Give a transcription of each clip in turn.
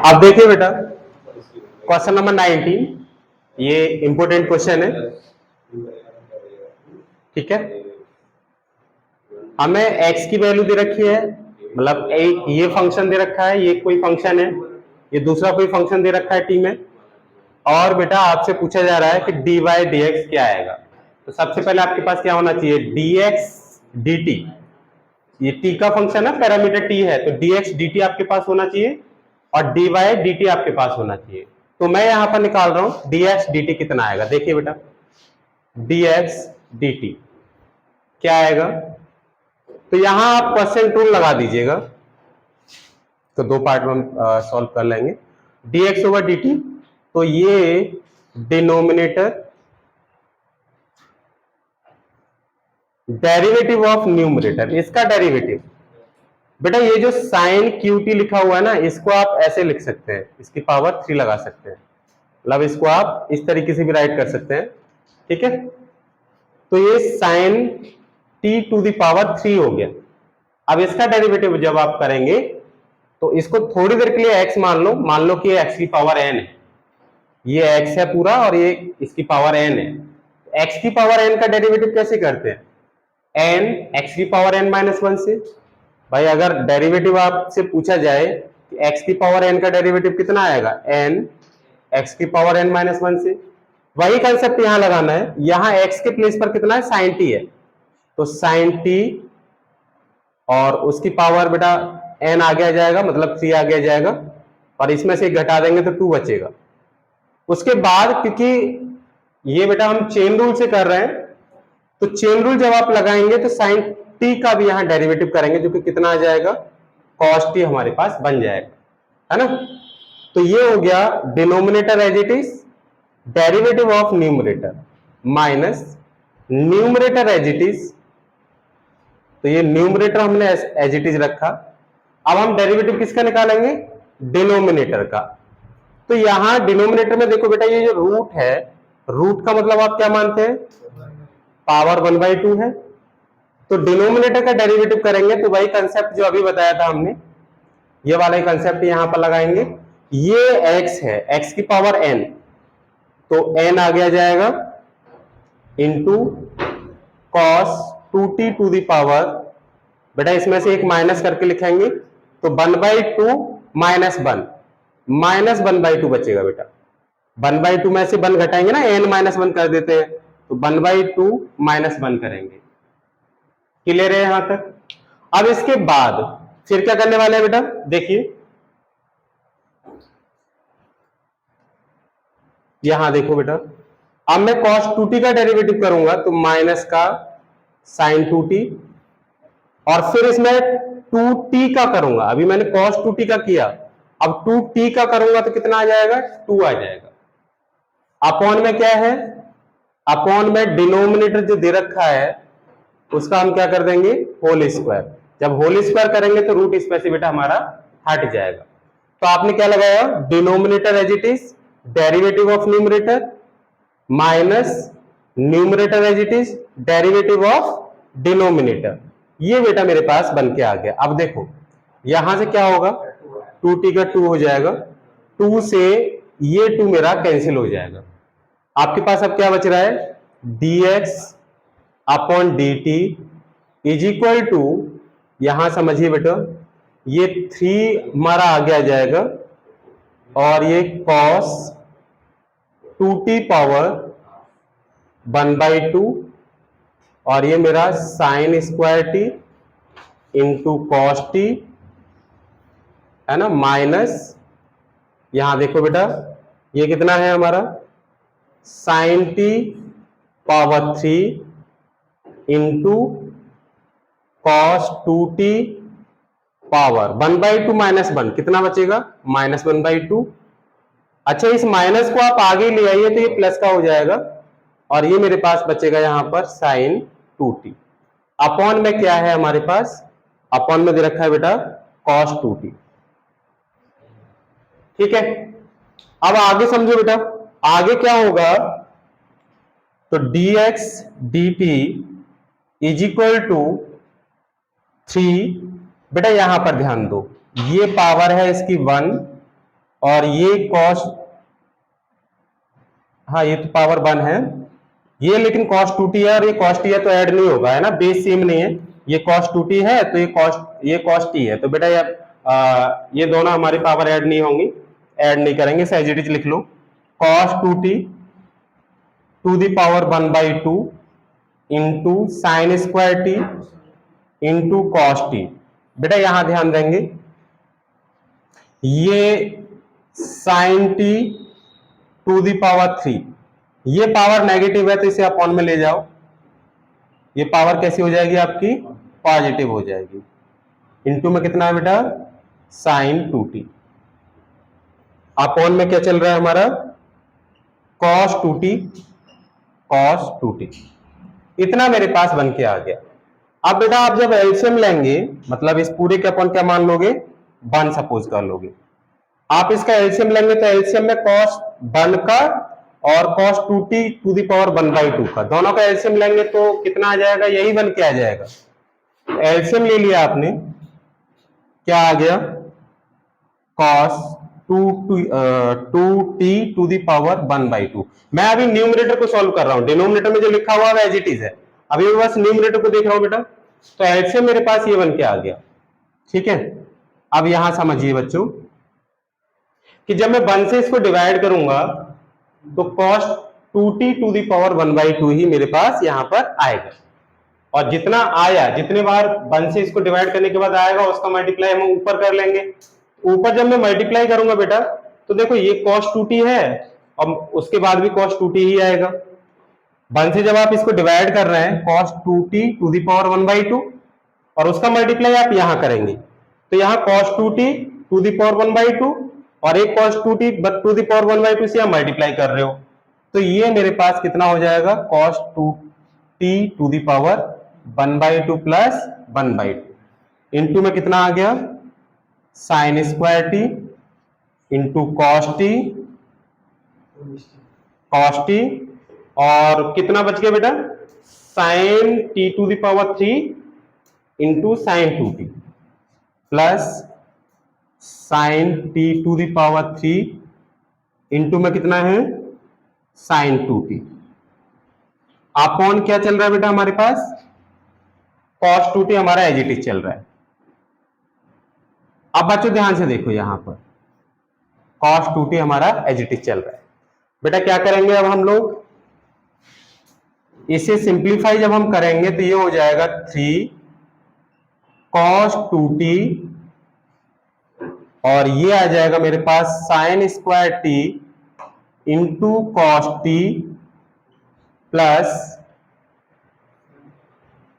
अब देखिए बेटा क्वेश्चन नंबर 19, ये इंपोर्टेंट क्वेश्चन है, ठीक है। हमें x की वैल्यू दे रखी है, मतलब एक ये फंक्शन दे रखा है, ये कोई फंक्शन है, ये दूसरा कोई फंक्शन दे रखा है t में, और बेटा आपसे पूछा जा रहा है कि dy dx क्या आएगा। तो सबसे पहले आपके पास क्या होना चाहिए, dx dt, ये t का फंक्शन है, पैरामीटर t है, तो dx dt आपके पास होना चाहिए और dy dt आपके पास होना चाहिए। तो मैं यहां पर निकाल रहा हूं dx dt कितना आएगा। देखिए बेटा dx dt क्या आएगा, तो यहां आप क्वेश्चन टूल लगा दीजिएगा, तो दो पार्ट में हम सॉल्व कर लेंगे। dx ओवर dt, तो ये डिनोमिनेटर डेरिवेटिव ऑफ न्यूमरेटर, इसका डेरिवेटिव बेटा ये जो साइन क्यूटी लिखा हुआ है ना, इसको आप ऐसे लिख सकते हैं, इसकी पावर 3 लगा सकते हैं, मतलब इसको आप इस तरीके से भी राइट कर सकते हैं, ठीक है। तो ये sine T to the power 3 हो गया। अब इसका डेरिवेटिव जब आप करेंगे तो इसको थोड़ी देर के लिए x मान लो कि ये x की पावर n है, ये x है पूरा और ये इसकी पावर n है। x की पावर n का डेरिवेटिव कैसे करते हैं, n x की पावर n माइनस 1 से। भाई अगर डेरिवेटिव आपसे पूछा जाए कि x की पावर n का डेरिवेटिव कितना आएगा, n x की पावर n माइनस 1 से, वही कंसेप्ट यहां लगाना है। यहां x के प्लेस पर कितना है, साइन t है, तो साइन t और उसकी पावर बेटा n आगे आ जाएगा, मतलब 3 आगे आ जाएगा, और इसमें से घटा देंगे तो 2 बचेगा। उसके बाद क्योंकि ये बेटा हम चेन रूल से कर रहे हैं, तो चेन रूल जब आप लगाएंगे तो साइन टी का भी यहां डेरिवेटिव करेंगे, जो कि कितना आ जाएगा, कॉस टी हमारे पास बन जाएगा, है ना। तो ये हो गया denominator as it is, derivative of numerator minus numerator as it is, तो ये न्यूमरेटर हमने एज इट इज रखा। अब हम डेरिवेटिव किसका निकालेंगे, डिनोमिनेटर का। तो यहां डिनोमिनेटर में देखो बेटा, ये जो रूट है, रूट का मतलब आप क्या मानते हैं, पावर 1/2 है, तो डिनोमिनेटर का डेरिवेटिव करेंगे तो वही कंसेप्ट जो अभी बताया था हमने, ये वाला ही कंसेप्ट यहां पर लगाएंगे। ये x है, x की पावर n, तो n आ गया जाएगा into cos 2t to the power, बेटा इसमें से एक माइनस करके लिखेंगे, तो 1/2 माइनस 1, माइनस 1/2 बचेगा बेटा। 1/2 में से 1 घटाएंगे ना, n माइनस 1 कर देते हैं, तो 1/2 माइनस 1 करेंगे। क्लियर है यहां तक। अब इसके बाद फिर क्या करने वाले हैं बेटा, देखिए यहां देखो बेटा, अब मैं cos 2t का डेरिवेटिव करूंगा तो माइनस का sin 2t, और फिर इसमें 2t का करूंगा, अभी मैंने cos 2t का किया, अब 2t का करूंगा तो कितना आ जाएगा, 2 आ जाएगा। अपॉन में क्या है, अपॉन में डिनोमिनेटर जो दे रखा है उसका हम क्या कर देंगे, होल स्क्वायर। जब होल स्क्वायर करेंगे तो रूट इसमें से बेटा हमारा हट जाएगा। तो आपने क्या लगाया, denominator as it is, derivative of numerator minus numerator as it is, derivative of denominator. ये बेटा मेरे पास बन के आ गया। अब देखो यहां से क्या होगा, 2t का 2 हो जाएगा, 2 से ये 2 मेरा कैंसिल हो जाएगा। आपके पास अब क्या बच रहा है, dx upon dt is equal to, यहां समझिए बेटा ये 3 हमारा आगे आ जाएगा, और ये cos 2t पावर 1/2, और ये मेरा sine square t into cos T, है ना, माइनस यहां देखो बेटा ये कितना है हमारा, sine t power 3 into cos 2t power 1/2 minus 1, कितना बचेगा, माइनस 1/2। अच्छा इस माइनस को आप आगे ले आइए तो ये प्लस का हो जाएगा, और ये मेरे पास बचेगा यहां पर साइन 2t। अपॉन में क्या है हमारे पास, अपॉन में दे रखा है बेटा cos 2t, ठीक है। अब आगे समझो बेटा, आगे क्या होगा, तो dx dt is equal to 3, बेटा यहां पर ध्यान दो, ये पावर है इसकी 1 और ये कॉस, हाँ ये तो पावर 1 है, ये लेकिन cos 2t है और ये cos t है तो ऐड नहीं होगा, है ना, बेस सेम नहीं है, ये cos 2t है तो ये cos t है, तो बेटा ये दोनों हमारी पावर ऐड नहीं होंगी, ऐड नहीं करेंगे, एज इट इज लिख लो, cos 2t to the power 1/2 into sine square T into cos t. बेटा यहां ध्यान देंगे, ये sine T to the power 3, ये पावर नेगेटिव है तो इसे अपॉन में ले जाओ, ये पावर कैसी हो जाएगी आपकी, पॉजिटिव हो जाएगी, इंटू में कितना है बेटा, साइन 2t, अपॉन में क्या चल रहा है हमारा, cos 2t, cos 2t, इतना मेरे पास बन के आ गया। अब बेटा आप जब एलसीएम लेंगे, मतलब इस पूरे के अपन क्या मान लोगे, 1 सपोज कर लोगे, आप इसका एलसीएम लेंगे तो एलसीएम में cos 1 का और cos 2t to the power 1/2 का, दोनों का एलसीएम लेंगे तो कितना आ जाएगा, यही बन के आ जाएगा। एलसीएम ले लिया आपने, क्या आ गया, cos 2t to the power 1/2। मैं अभी न्यूमरेटर को सॉल्व कर रहा हूं, डिनोमिनेटर में जो लिखा हुआ है एज इट इज है, अभी मैं बस न्यूमरेटर को देख रहा हूं बेटा, तो एलसीएम मेरे पास ये बन के आ गया, ठीक है। अब यहां समझिए बच्चों कि जब मैं 1 से इसको डिवाइड करूंगा तो cos 2t to the power 1/2 ही मेरे पास यहां पर आएगा, और जितना आया, जितने बार 1 से इसको डिवाइड करने के बाद आएगा उसका मल्टीप्लाई हम ऊपर कर लेंगे। ऊपर जब मैं मल्टीप्लाई करूंगा बेटा तो देखो ये cos 2t है और उसके बाद भी cos 2t ही आएगा। 1 से जब आप इसको डिवाइड कर रहे हैं cos 2t to the power 1/2 और उसका मल्टीप्लाई आप यहां करेंगे, तो यहां cos 2t to the power 1/2 और एक cos 2t to the power 1/2 से आप मल्टीप्लाई कर रहे हो, तो ये मेरे पास कितना हो जाएगा, cos 2t to the power 1/2 plus 1/2 into में कितना आ गया, sine square T into cos t, और कितना बच गया बेटा, sine T to the power 3 into sine 2t plus sine T to the power 3 into में कितना है, साइन 2t, अपॉन क्या चल रहा है बेटा हमारे पास, cos 2t हमारा एज इट इज चल रहा है। अब बच्चों ध्यान से देखो, यहां पर cos 2t हमारा एज इट इज चल रहा है। बेटा क्या करेंगे अब हम लोग, इसे सिंप्लीफाई जब हम करेंगे तो ये हो जाएगा 3 cos 2t और ये आ जाएगा मेरे पास sine square T into cos T plus,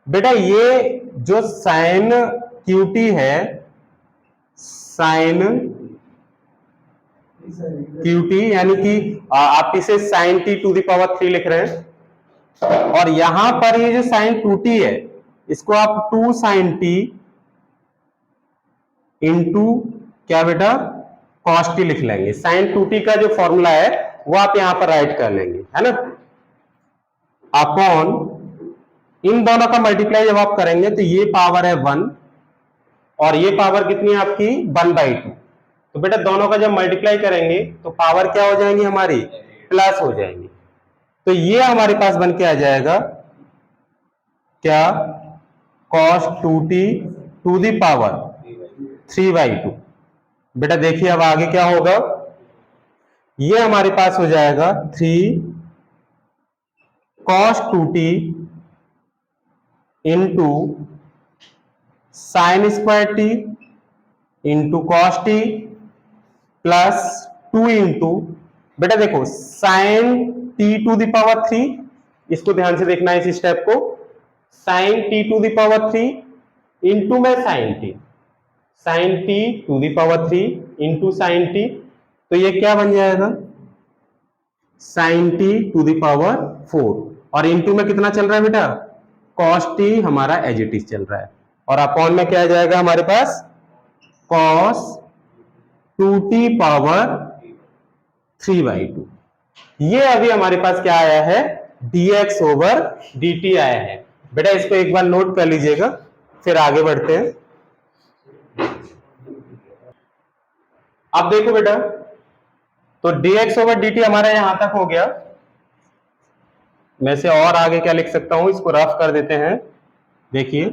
बेटा ये जो साइन क्यूटी है, साइन क्यूटी यानी कि आप इसे sine T to the power 3 लिख रहे हैं, और यहां पर ये जो साइन 2t है इसको आप 2 साइन टी इंटू क्या बेटा, कॉस टी लिख लेंगे। साइन 2t का जो फॉर्मूला है वो आप यहां पर राइट कर लेंगे, है ना, अपॉन इन दोनों का मल्टीप्लाई जब आप करेंगे तो ये पावर है 1 और ये पावर कितनी है आपकी 1/2, तो बेटा दोनों का जब मल्टीप्लाई करेंगे तो पावर क्या हो जाएंगी हमारी, प्लस हो जाएंगी, तो ये हमारे पास बन के आ जाएगा क्या, cos 2t to the power 3/2। बेटा देखिए अब आगे क्या होगा, ये हमारे पास हो जाएगा 3 cos 2t into sine square T into cos T plus 2 into, बेटा देखो sine T to the power 3, इसको ध्यान से देखना है इस स्टेप को, sine T to the power 3 into में sine T to the power 3 into sine T, तो ये क्या बन जाएगा, sine T to the power 4 और इंटू में कितना चल रहा है बेटा, कॉस टी हमारा एज इट इज चल रहा है, और अपॉन में क्या आ जाएगा हमारे पास, कॉस 2t पावर 3/2। ये अभी हमारे पास क्या आया है, dx ओवर dt आया है। बेटा इसको एक बार नोट कर लीजिएगा, फिर आगे बढ़ते हैं। अब देखो बेटा तो dx ओवर dt हमारा यहां तक हो गया। मैं से और आगे क्या लिख सकता हूं, इसको रफ कर देते हैं। देखिए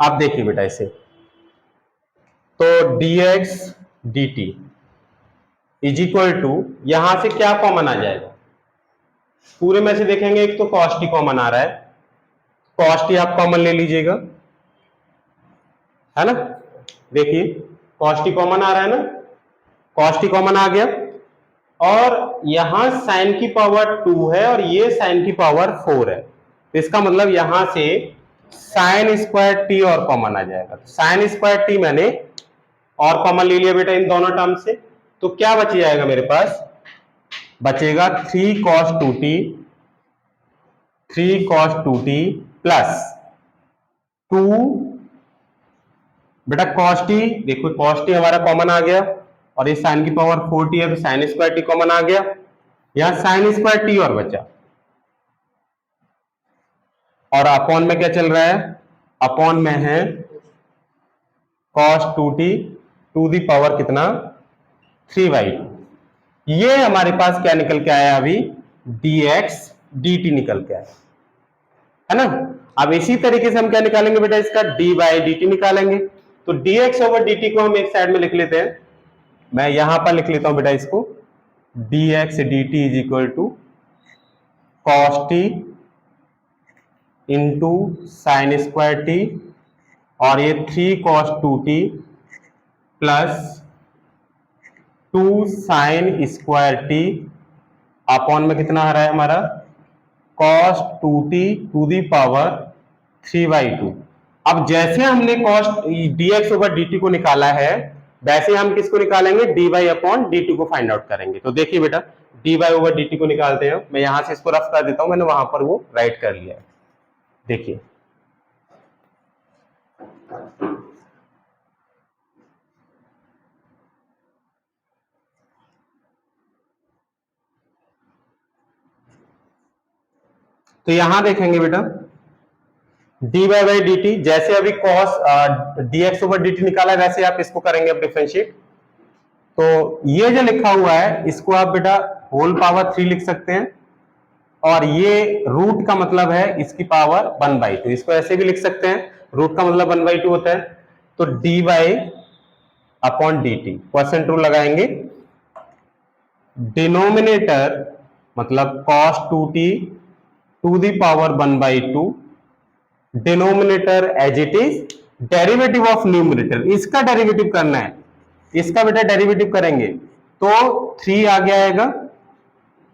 आप देखिए बेटा इसे, तो dx dt is equal to, यहां से क्या कॉमन आ जाएगा, पूरे में से देखेंगे एक तो कॉस टी कॉमन आ रहा है, कॉस टी आप कॉमन ले लीजिएगा, है ना। देखिए कॉस टी कॉमन आ रहा है ना, कॉस टी कॉमन आ गया, और यहां साइन की पावर 2 है और ये साइन की पावर 4 है, तो इसका मतलब यहां से साइन स्क्वायर टी और कॉमन आ जाएगा। साइन स्क्वायर टी मैंने और कॉमन ले लिया बेटा इन दोनों टर्म से, तो क्या बच जाएगा मेरे पास, बचेगा 3 cos 2t, 3 cos 2t plus 2 बेटा cos t, देखो cos t हमारा कॉमन आ गया, और ये साइन की पावर 4t है तो साइन स्क्वायर टी कॉमन आ गया, यहां साइन स्क्वायर टी और बचा, और अपॉन में क्या चल रहा है, अपॉन में है cos 2t to the power कितना 3/2। ये हमारे पास क्या निकल के आया अभी, dx dt निकल के आया, है ना। अब इसी तरीके से हम क्या निकालेंगे बेटा, इसका d/dt निकालेंगे। तो dx ओवर dt को हम एक साइड में लिख लेते हैं, मैं यहां पर लिख लेता हूं बेटा इसको, dx dt is equal to cos t into sine square t, और ये 3 cos 2t plus 2 sine square t, upon में कितना आ रहा है हमारा cos 2t to the power 3/2। अब जैसे हमने cos dx ओवर dt को निकाला है, वैसे हम किसको निकालेंगे, dy अपॉन dt को फाइंड आउट करेंगे। तो देखिए बेटा dy ओवर dt को निकालते हैं, मैं यहां से इसको रफ कर देता हूं, मैंने वहां पर वो राइट कर लिया है। देखिए तो यहां देखेंगे बेटा dy बाई dt, जैसे अभी cos dx ओवर dt निकाला है वैसे आप इसको करेंगे अब डिफरेंशिएट। तो ये जो लिखा हुआ है इसको आप बेटा होल पावर 3 लिख सकते हैं, और ये रूट का मतलब है इसकी पावर 1/2, इसको ऐसे भी लिख सकते हैं, रूट का मतलब 1/2 होता है। तो dy upon dt percent rule लगाएंगे, डिनोमिनेटर मतलब cos 2t to the power 1/2, denominator as it is, derivative of numerator, इसका डेरिवेटिव करना है, इसका बेटा डेरिवेटिव करेंगे तो 3 आगे आएगा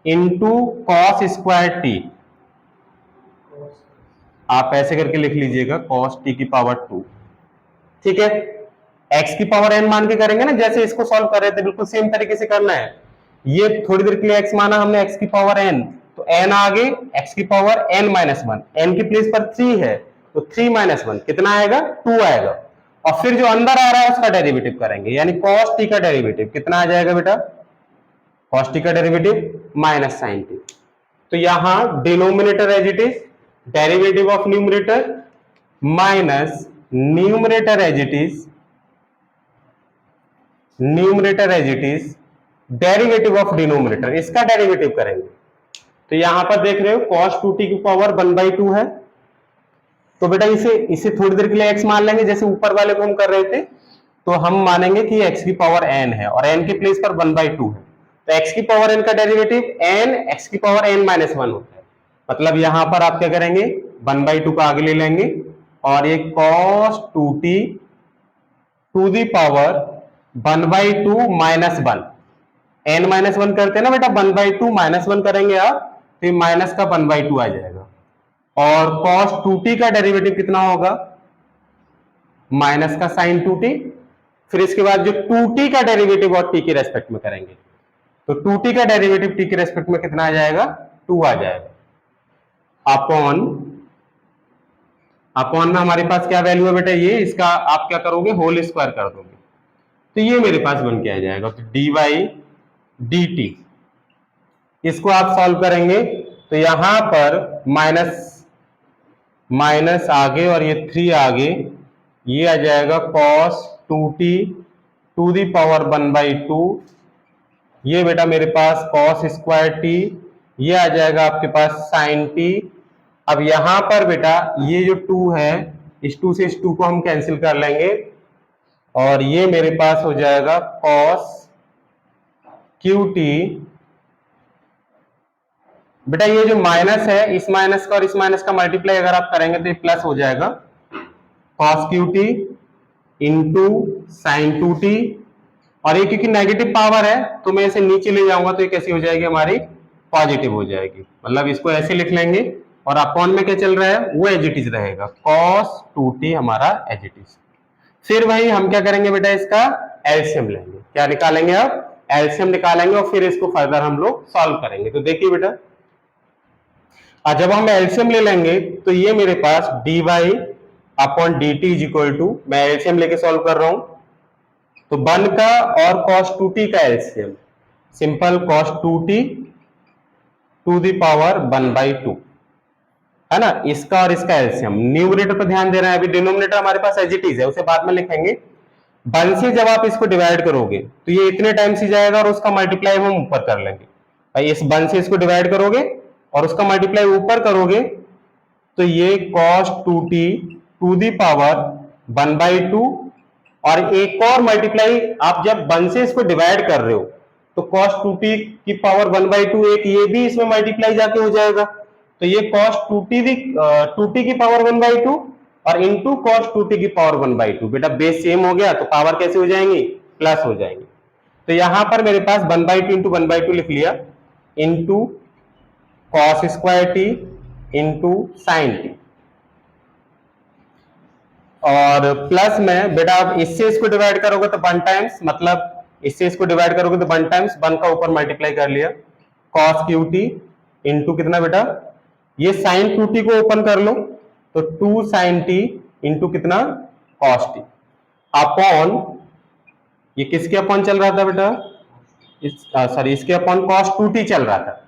इंटू कॉस स्क्वायर टी, आप ऐसे करके लिख लीजिएगा cos t की पावर 2, ठीक है। x की पावर n मान के करेंगे ना, जैसे इसको सॉल्व कर रहे थे बिल्कुल सेम तरीके से करना है। ये थोड़ी देर के लिए x माना हमने, x की पावर n, तो n आगे x की पावर n-1, n की प्लेस पर 3 है तो 3-1 कितना आएगा, 2 आएगा, और फिर जो अंदर आ रहा है उसका डेरिवेटिव करेंगे, यानी cos t का डेरिवेटिव कितना आ जाएगा बेटा, cos t का डेरिवेटिव माइनस साइन t। तो यहां denominator as it is, derivative of numerator minus numerator as it is, numerator as it is, derivative of denominator, इसका डेरिवेटिव करेंगे। तो यहां पर देख रहे हो cos 2t की पावर 1/2 है, तो बेटा इसे इसे थोड़ी देर के लिए x मान लेंगे, जैसे ऊपर वाले को हम कर रहे थे, तो हम मानेंगे कि x की पावर n है और n की प्लेस पर 1/2 है, तो x की पावर n का डेरिवेटिव n x की पावर n-1 होता है, मतलब यहां पर आप क्या करेंगे 1/2 का आगे ले लेंगे, और ये cos 2t to the power 1/2 minus 1, n-1 करते हैं ना बेटा, 1/2 -1 करेंगे आप तो माइनस का 1/2 आ जाएगा, और cos 2t का डेरिवेटिव कितना होगा, माइनस का sin 2t, फिर इसके बाद जो 2t का डेरिवेटिव और t के रेस्पेक्ट में करेंगे, तो 2t का डेरिवेटिव t के रेस्पेक्ट में कितना आ जाएगा, 2 आ जाएगा, अपॉन अपॉन में हमारे पास क्या वैल्यू है बेटा, ये इसका आप क्या करोगे, होल स्क्वायर कर दोगे, तो ये मेरे पास बन के आ जाएगा, तो dy dt इसको आप सॉल्व करेंगे तो यहां पर माइनस आगे और ये 3 आगे, ये आ जाएगा cos 2t to the power 1/2। ये बेटा मेरे पास cos स्क्वायर t, ये आ जाएगा आपके पास sin t। अब यहां पर बेटा ये जो 2 है, इस 2 से इस 2 को हम कैंसिल कर लेंगे और ये मेरे पास हो जाएगा cos qt। बेटा ये जो माइनस है, इस माइनस का और इस माइनस का मल्टीप्लाई अगर आप करेंगे तो ये प्लस हो जाएगा, cos qt into sine 2t। और ये क्योंकि नेगेटिव पावर है तो मैं इसे नीचे ले जाऊंगा तो ये कैसी हो जाएगी हमारी, पॉजिटिव हो जाएगी। मतलब इसको ऐसे लिख लेंगे और अपॉन में क्या चल रहा है, वो एज इट इज रहेगा, cos 2t हमारा एज इट इज। फिर वही हम क्या करेंगे बेटा, इसका एलसीएम लेंगे। क्या निकालेंगे, अब एलसीएम निकालेंगे और फिर इसको फर्दर हम लोग सॉल्व करेंगे। तो देखिए बेटा, जब हम एलसीएम ले लेंगे तो ये मेरे पास dy upon dt is equal to, मैं एलसीएम लेके सॉल्व कर रहा हूं तो 1 का और cos 2t का LCM, simple cos 2t to the power 1/2 है ना, इसका और इसका एलसीएम। न्यूमरेटर पर ध्यान दे रहे हैं, अभी डिनोमिनेटर हमारे पास एज इट इज है, उसे बाद में लिखेंगे। 1 से जब आप इसको डिवाइड करोगे तो ये इतने टाइम्स ही जाएगा और उसका मल्टीप्लाई हम ऊपर कर लेंगे। भाई इस 1 से इसको डिवाइड करोगे और उसका मल्टीप्लाई ऊपर करोगे तो ये cos 2t to the power 1/2, और एक और मल्टीप्लाई आप जब 1 से इसको डिवाइड कर रहे हो तो cos 2t की पावर 1/2 एक ये भी इसमें मल्टीप्लाई जाके हो जाएगा, तो ये cos 2t की पावर 1/2 और इंटू cos 2t की पावर 1/2। बेटा बेस सेम हो गया तो पावर कैसे हो जाएंगी, प्लस हो जाएंगी। तो यहां पर मेरे पास 1/2 इंटू 1/2 लिख लिया, into cos square t into sine T, और प्लस में बेटा आप इससे इसको डिवाइड करोगे तो 1 टाइम्स, मतलब इससे इसको डिवाइड करोगे तो 1 टाइम्स, 1 का ऊपर मल्टीप्लाई कर लिया, cos qt इंटू कितना बेटा, ये sin 2t को ओपन कर लो तो 2 sin t इंटू कितना, cos t, अपॉन ये किसके अपॉन चल रहा था बेटा, सॉरी इसके अपॉन cos 2t चल रहा था।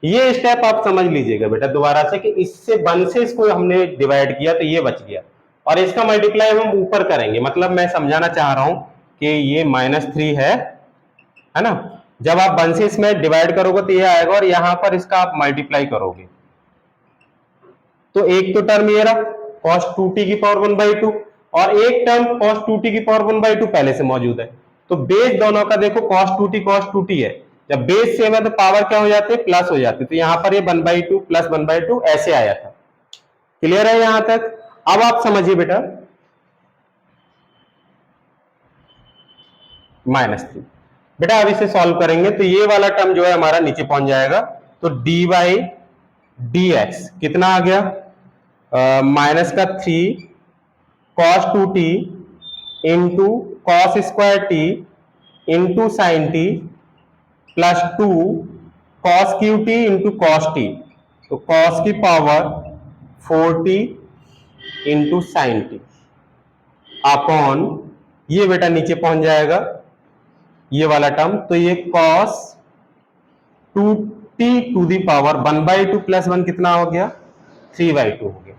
ये स्टेप आप समझ लीजिएगा बेटा दोबारा से कि इससे 1 से इसको हमने डिवाइड किया तो ये बच गया और इसका मल्टीप्लाई हम ऊपर करेंगे। मतलब मैं समझाना चाह रहा हूं कि ये -3 है ना, जब आप 1 से इसमें डिवाइड करोगे तो ये आएगा और यहां पर इसका आप मल्टीप्लाई करोगे तो एक तो टर्म ये रहा cos 2t की पावर 1/2 और एक टर्म cos 2t की पावर 1/2 पहले से मौजूद है। तो बेस दोनों का देखो cos 2t है, जब बेस सेम है तो पावर क्या हो जाती है, प्लस हो जाती है। तो यहां पर ये 1/2 प्लस 1/2 ऐसे आया था। क्लियर है यहां तक? अब आप समझिए बेटा, -3 बेटा अब इसे सॉल्व करेंगे तो ये वाला टर्म जो है हमारा नीचे पहुंच जाएगा, तो dy dx कितना आ गया, -3 cos 2t into cos square t into sign t plus 2 cos qt into cos t, तो cos की power 4t into sine t upon ये बेटा नीचे पहुंच जाएगा ये वाला टर्म, तो ये cos 2t to the power 1/2 plus 1 कितना हो गया, 3/2 हो गया।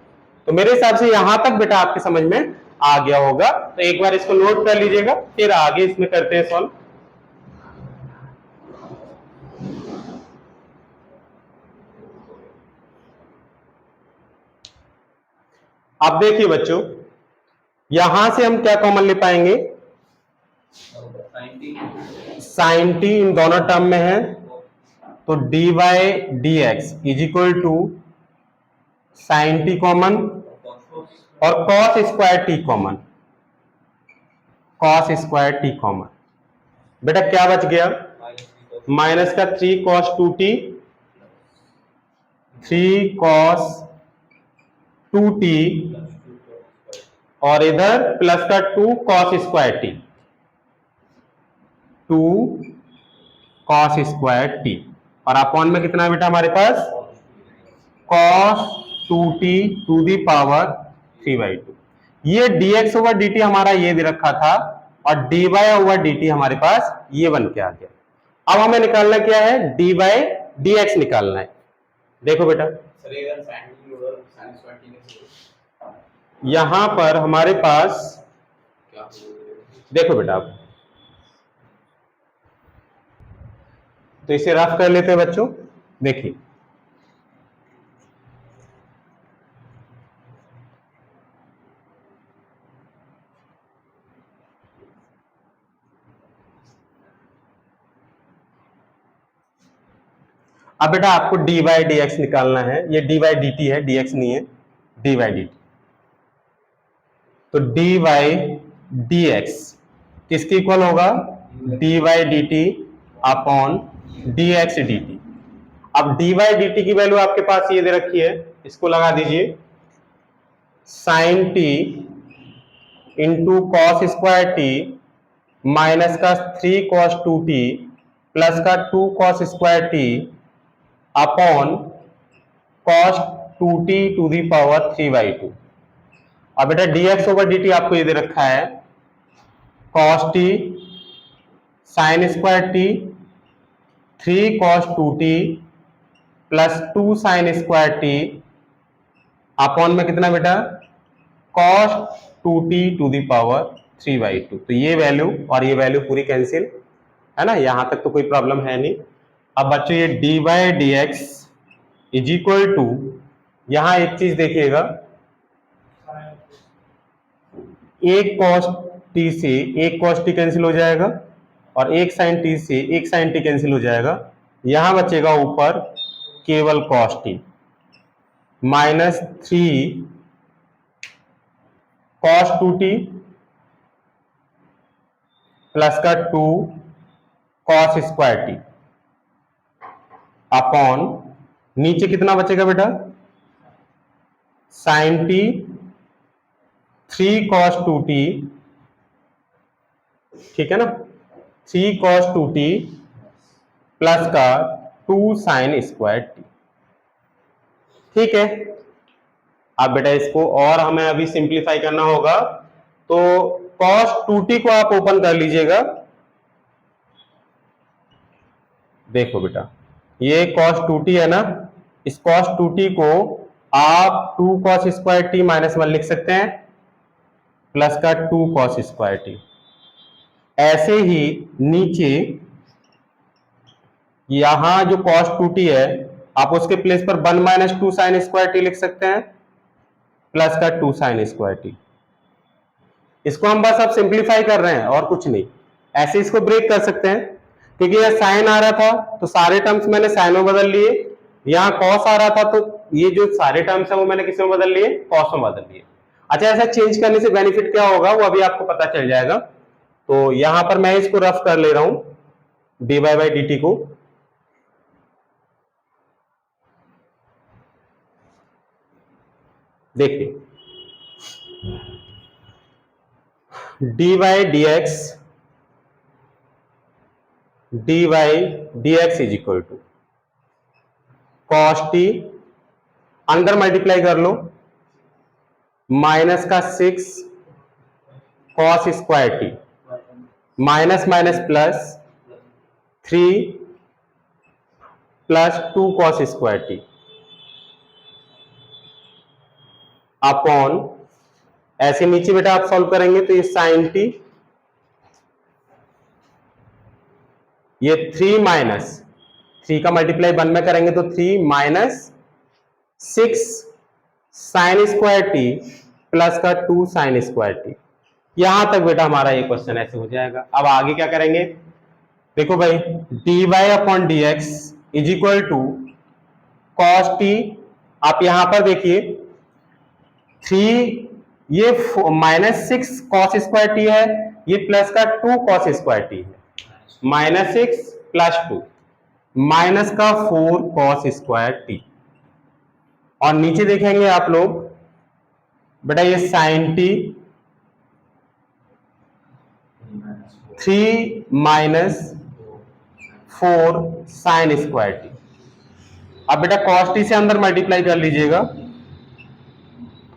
तो मेरे हिसाब से यहां तक बेटा आपके समझ में आ गया होगा, तो एक बार इसको नोट कर लीजिएगा, फिर आगे इसमें करते हैं सॉल्व। अब देखिए बच्चों, यहां से हम क्या कॉमन ले पाएंगे, साइन टी इन दोनों टर्म में है, तो dy dx is equal to sine t common और cos square t common, cos square t common. बेटा क्या बच गया, माइनस का 3 cos 2t, 3 cos 2t और इधर प्लस का 2 cos square t, 2 cos square t, और अपॉन में कितना है बेटा हमारे पास, cos 2t to the power 3/2। ये dx ओवर dt हमारा ये दे रखा था और dy ओवर dt हमारे पास ये बन के आ गया। अब हमें निकालना क्या है, dy dx निकालना है। देखो बेटा यहां पर हमारे पास, देखो बेटा आप, तो इसे रफ कर लेते हैं बच्चों। देखिए अब बेटा आपको dy dx निकालना है। ये dy dt है, dx नहीं है, dy dt। तो dy dx किसके इक्वल होगा? dy dt upon dx dt। अब dy dt की वैल्यू आपके पास ये दे रखी है, इसको लगा दीजिए, sine t into cos square t minus का 3 कॉस 2t प्लस का 2 cos square t upon cos 2t to the power 3/2। अब बेटा dx ओवर dt आपको ये दे रखा है, cos t sine square t 3 cos 2t plus 2 sine square t upon में कितना बेटा? Cos 2t to the power 3/2। तो ये वैल्यू और ये वैल्यू पूरी कैंसिल है ना, यहां तक तो कोई प्रॉब्लम है नहीं। अब बच्चों ये dy dx is equal to, यहां एक चीज देखिएगा, एक cos t से एक cos t कैंसिल हो जाएगा और एक sin t से एक sin t कैंसिल हो जाएगा। यहां बचेगा ऊपर केवल cos t minus 3 cos 2t plus का 2 cos स्क्वायर टी अपॉन नीचे कितना बचेगा बेटा? sin t 3 cos 2t, ठीक है ना, 3 cos 2t प्लस का 2 sin स्क्वायर टी। ठीक है, अब बेटा इसको और हमें अभी सिंप्लीफाई करना होगा, तो cos 2t को आप ओपन कर लीजिएगा। देखो बेटा ये cos 2t है ना, इस cos 2t को आप 2 cos स्क्वायर टी माइनस 1 लिख सकते हैं प्लस का 2 cos स्क्वायर टी। ऐसे ही नीचे यहां जो cos 2t है आप उसके प्लेस पर 1 माइनस 2 साइन स्क्वायर टी लिख सकते हैं प्लस का 2 साइन स्क्वायर टी। इसको हम बस अब सिंप्लीफाई कर रहे हैं और कुछ नहीं, ऐसे इसको ब्रेक कर सकते हैं, क्योंकि यह साइन आ रहा था तो सारे टर्म्स मैंने साइन में बदल लिए, यहाँ कॉस आ रहा था तो ये जो सारे टर्म्स है वो मैंने किस में बदल लिए? कॉस में बदल लिए। अच्छा, ऐसा चेंज करने से बेनिफिट क्या होगा वो अभी आपको पता चल जाएगा। तो यहां पर मैं इसको रफ कर ले रहा हूं dy बाई dt को। देखिए dy dx is equal to cos t, अंदर मल्टीप्लाई कर लो, माइनस का 6 cos square t minus minus plus 3 plus 2 cos square t upon, ऐसे नीचे बेटा आप सॉल्व करेंगे तो ये साइन टी, ये 3 माइनस 3 का मल्टीप्लाई 1 में करेंगे तो 3 minus 6 sign square T plus का 2 साइन स्क्वायर टी। यहां तक बेटा हमारा ये क्वेश्चन ऐसे हो जाएगा। अब आगे क्या करेंगे? देखो भाई dy अपॉन dx is equal to cos t, आप यहां पर देखिए 3, ये माइनस 6 कॉस स्क्वायर टी है, ये प्लस का 2 कॉस स्क्वायर टी है, माइनस 6 प्लस 2 माइनस का 4 कॉस स्क्वायर टी। और नीचे देखेंगे आप लोग बेटा ये sine t 3 minus 4 sine square t. अब बेटा कॉस टी से अंदर मल्टीप्लाई कर लीजिएगा,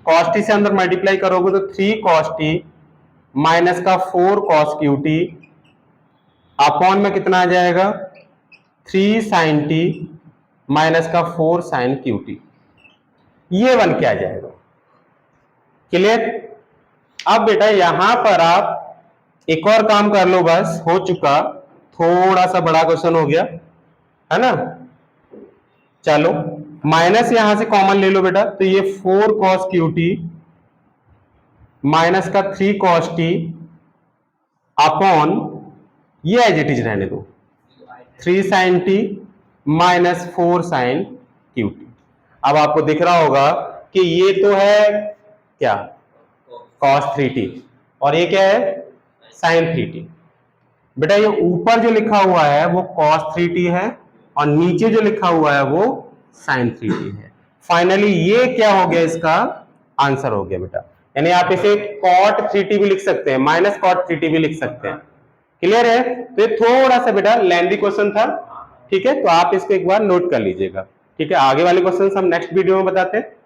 कॉस टी से अंदर मल्टीप्लाई करोगे तो 3 कॉस टी माइनस का 4 कॉस क्यू टी अपॉन में कितना आ जाएगा? 3 साइन टी माइनस का 4 साइन QT, ये बन के आ जाएगा। क्लियर? अब बेटा यहां पर आप एक और काम कर लो, बस हो चुका, थोड़ा सा बड़ा क्वेश्चन हो गया है ना। चलो माइनस यहां से कॉमन ले लो बेटा, तो ये 4 cos QT माइनस का 3 cos T अपॉन, ये एज इट इज रहने दो, 3 sin T minus 4 sin QT। अब आपको दिख रहा होगा कि ये तो है क्या, cos 3T, और ये क्या है, sin 3T। बेटा ये ऊपर जो लिखा हुआ है वो cos 3T है, और नीचे जो लिखा हुआ है वो sin 3T है। फाइनली ये क्या हो गया, इसका आंसर हो गया बेटा। यानी आप इसे cot 3T भी लिख सकते हैं, माइनस cot 3T भी लिख सकते हैं। क्लियर है? तो ये थोड़ा सा बेटा लेंथी क्वेश्चन था, ठीक है, तो आप इसको एक बार नोट कर लीजिएगा। ठीक है, आगे वाले क्वेश्चन हम नेक्स्ट वीडियो में बताते हैं।